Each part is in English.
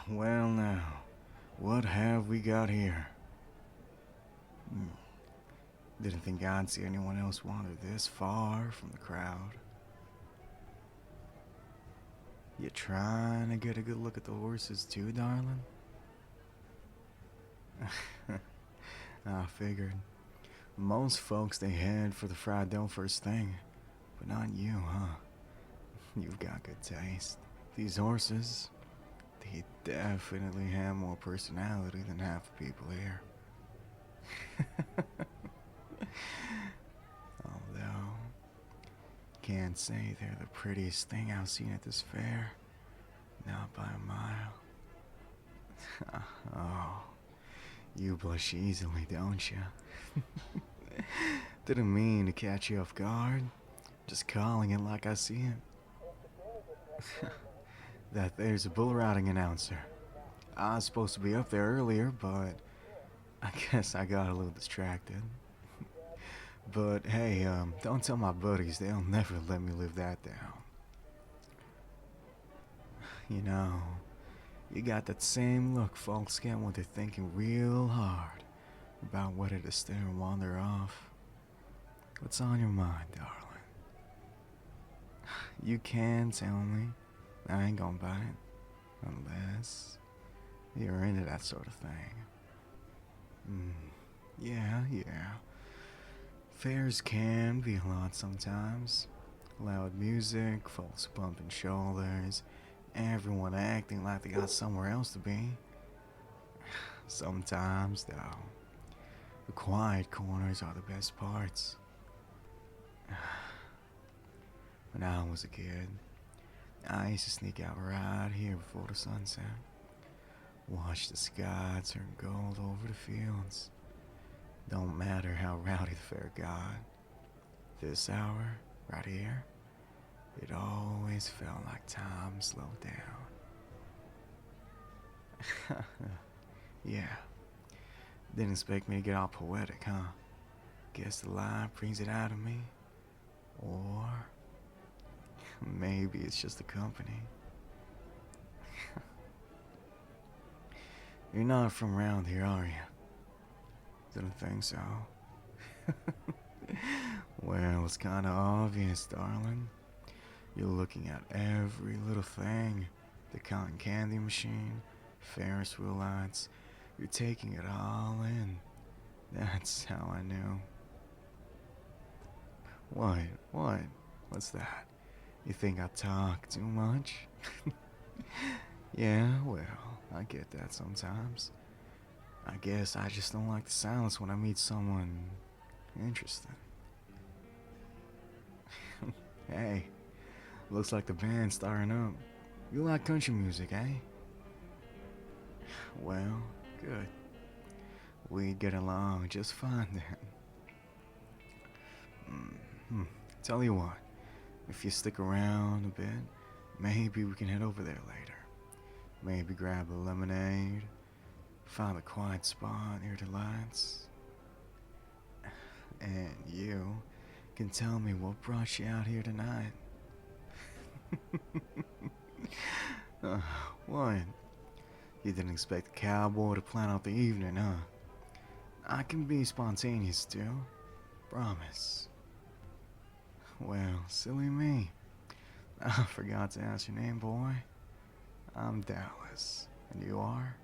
Well now, what have we got here? Didn't think I'd see anyone else wander this far from the crowd. You trying to get a good look at the horses too, darling? I figured. Most folks, they head for the fried dough first thing. But not you, huh? You've got good taste. These horses, they definitely have more personality than half the people here. Although, can't say they're the prettiest thing I've seen at this fair. Not by a mile. Oh, you blush easily, don't you? Didn't mean to catch you off guard. Just calling it like I see it. That there's a bull riding announcer. I was supposed to be up there earlier, but I guess I got a little distracted. But hey, don't tell my buddies, they'll never let me live that down. You know, you got that same look folks get when they're thinking real hard about whether to stay or wander off. What's on your mind, darling? You can tell me. I ain't gonna bite. Unless you're into that sort of thing. Yeah. Fairs can be a lot sometimes. Loud music, folks bumping shoulders, everyone acting like they got somewhere else to be. Sometimes, though, the quiet corners are the best parts. When I was a kid, I used to sneak out right here before the sunset. Watch the sky turn gold over the fields. Don't matter how rowdy the fair got. This hour, right here, it always felt like time slowed down. Yeah. Didn't expect me to get all poetic, huh? Guess the light brings it out of me. Or maybe it's just the company. You're not from around here, are you? Didn't think so. Well, it's kinda obvious, darling. You're looking at every little thing. The cotton candy machine, Ferris wheel lights. You're taking it all in. That's how I knew. What? What's that? You think I talk too much? Yeah, well, I get that sometimes. I guess I just don't like the silence when I meet someone interesting. Hey, looks like the band's starting up. You like country music, eh? Well, good. We'd get along just fine then. Tell you what, if you stick around a bit, maybe we can head over there later. Maybe grab a lemonade, find a quiet spot near the lights. And you can tell me what brought you out here tonight. What? You didn't expect the Cowboy to plan out the evening, huh? I can be spontaneous too. Promise. Well, silly me. I forgot to ask your name, boy. I'm Dallas. And you are?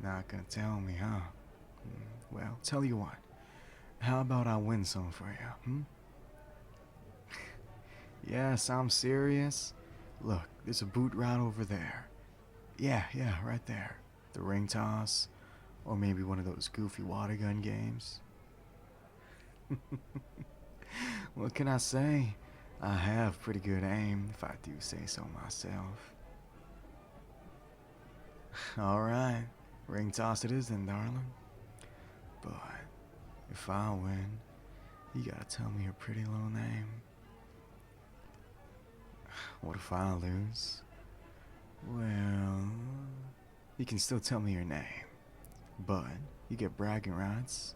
Not gonna tell me, huh? Well, tell you what. How about I win some for you, Yes, I'm serious. Look, there's a boot right over there. Yeah, right there. The ring toss. Or maybe one of those goofy water gun games. What can I say? I have pretty good aim, if I do say so myself. Alright, ring toss it is then, darling. But if I win, you gotta tell me your pretty little name. What if I lose? Well, you can still tell me your name. But you get bragging rights.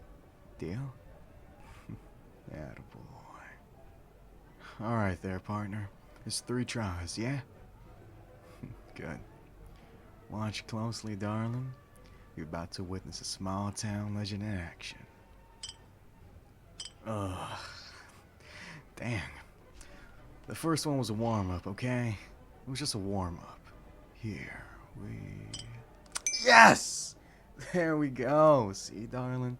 Deal? Attaboy. Alright there, partner. It's 3 tries, yeah? Good. Watch closely, darling. You're about to witness a small town legend in action. Ugh. Dang. The first one was a warm-up, okay? It was just a warm-up. Here we... Yes! There we go. See, darling?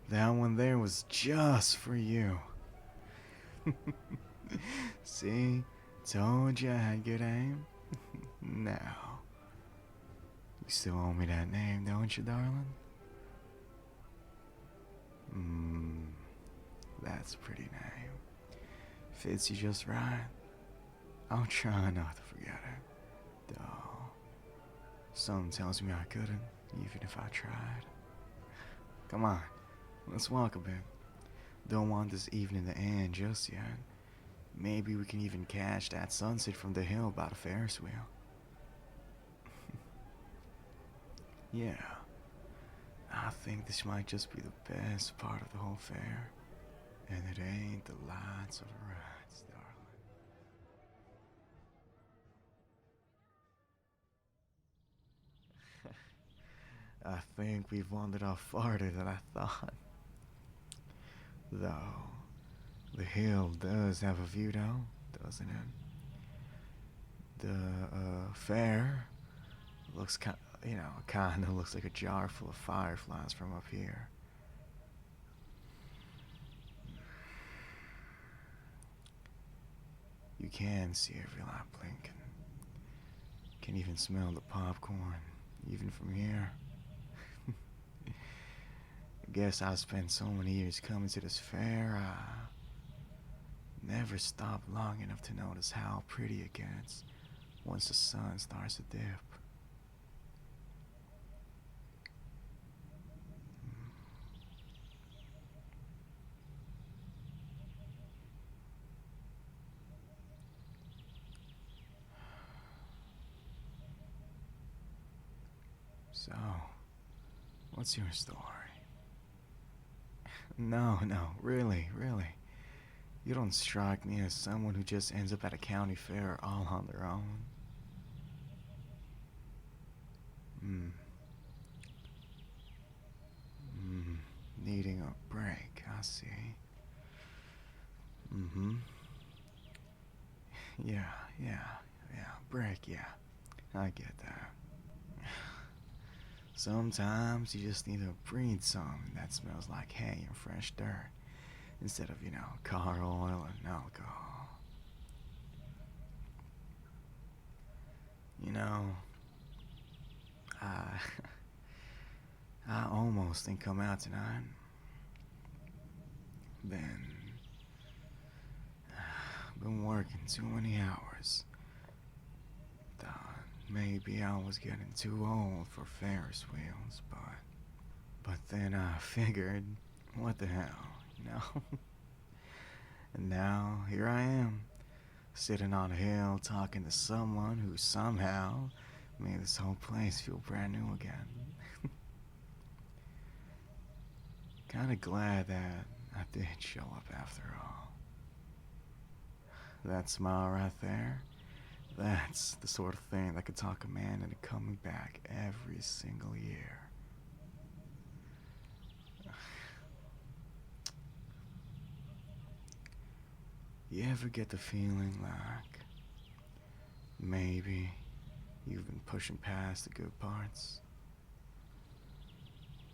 That one there was just for you. See? Told you I had good aim. Now, you still owe me that name, don't you, darling? That's a pretty name. Fits you just right. I'll try not to forget it. Though, something tells me I couldn't, even if I tried. Come on, let's walk a bit. Don't want this evening to end just yet. Maybe we can even catch that sunset from the hill by the Ferris wheel. Yeah, I think this might just be the best part of the whole fair. And it ain't the lights or the rides, darling. I think we've wandered off farther than I thought. Though, the hill does have a view though, doesn't it? The fair looks kinda looks like a jar full of fireflies from up here. You can see every light blinking. Can even smell the popcorn, even from here. I guess I spent so many years coming to this fair, I never stopped long enough to notice how pretty it gets once the sun starts to dip. So, what's your story? No, really. You don't strike me as someone who just ends up at a county fair all on their own. Needing a break, I see. Yeah, break, yeah. I get that. Sometimes you just need to breathe something that smells like hay and fresh dirt instead of, car oil and alcohol. I I almost didn't come out tonight. Been working too many hours. Thought maybe I was getting too old for Ferris wheels, but then I figured, what the hell, And now here I am, sitting on a hill talking to someone who somehow made this whole place feel brand new again. Kinda glad that I did show up after all. That smile right there, that's the sort of thing that could talk a man into coming back every single year. You ever get the feeling like maybe you've been pushing past the good parts?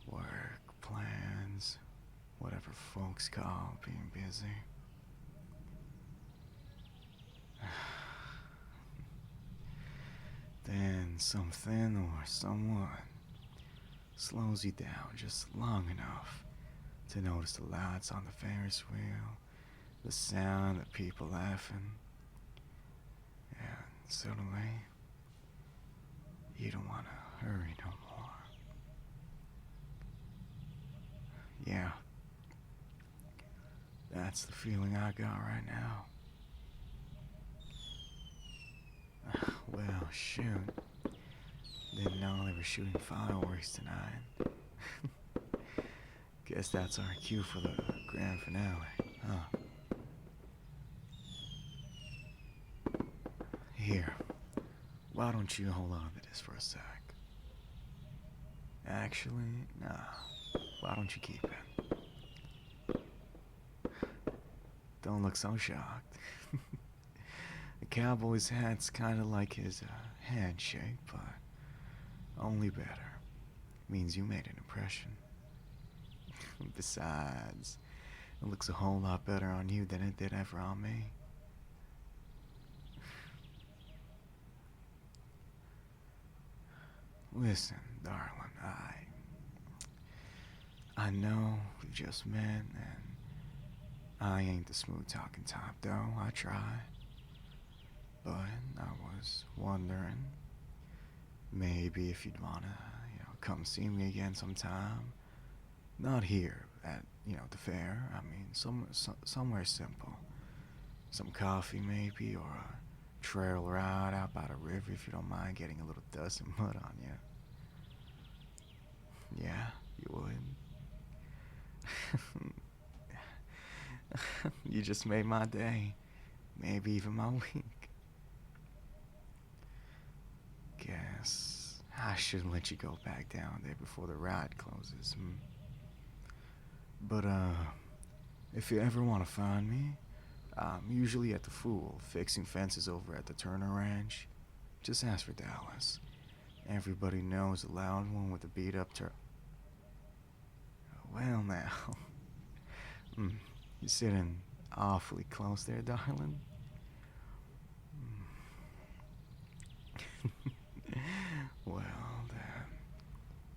Work, plans, whatever folks call being busy. Then something or someone slows you down just long enough to notice the lights on the Ferris wheel, the sound of people laughing, and suddenly you don't want to hurry no more. Yeah, that's the feeling I got right now. Well, shoot. Didn't know they were shooting fireworks tonight. Guess that's our cue for the grand finale, huh? Here, Why don't you hold on to this for a sec? Actually, nah. Why don't you keep it? Don't look so shocked. The cowboy's hat's kind of like his handshake, but only better. Means you made an impression. Besides, it looks a whole lot better on you than it did ever on me. Listen, darling, I know we just met, and I ain't the smooth talking type, though. I try. But I was wondering, maybe if you'd wanna, come see me again sometime. Not here at, the fair. I mean, somewhere simple. Some coffee, maybe, or a trail ride out by the river if you don't mind getting a little dust and mud on you. Yeah, you would. You just made my day. Maybe even my week. Guess I should let you go back down there before the ride closes. But, if you ever want to find me, I'm usually at the Fool, fixing fences over at the Turner Ranch. Just ask for Dallas. Everybody knows the loud one with the beat up Well, now. You're sitting awfully close there, darling. Well, then,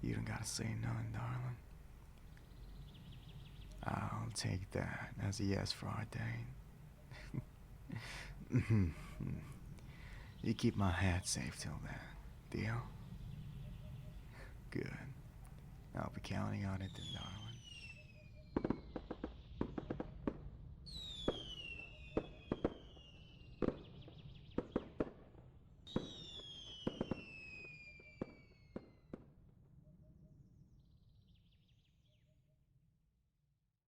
you don't gotta say none, darling. I'll take that as a yes for our date. You keep my hat safe till then. Deal? Good. I'll be counting on it then, darling.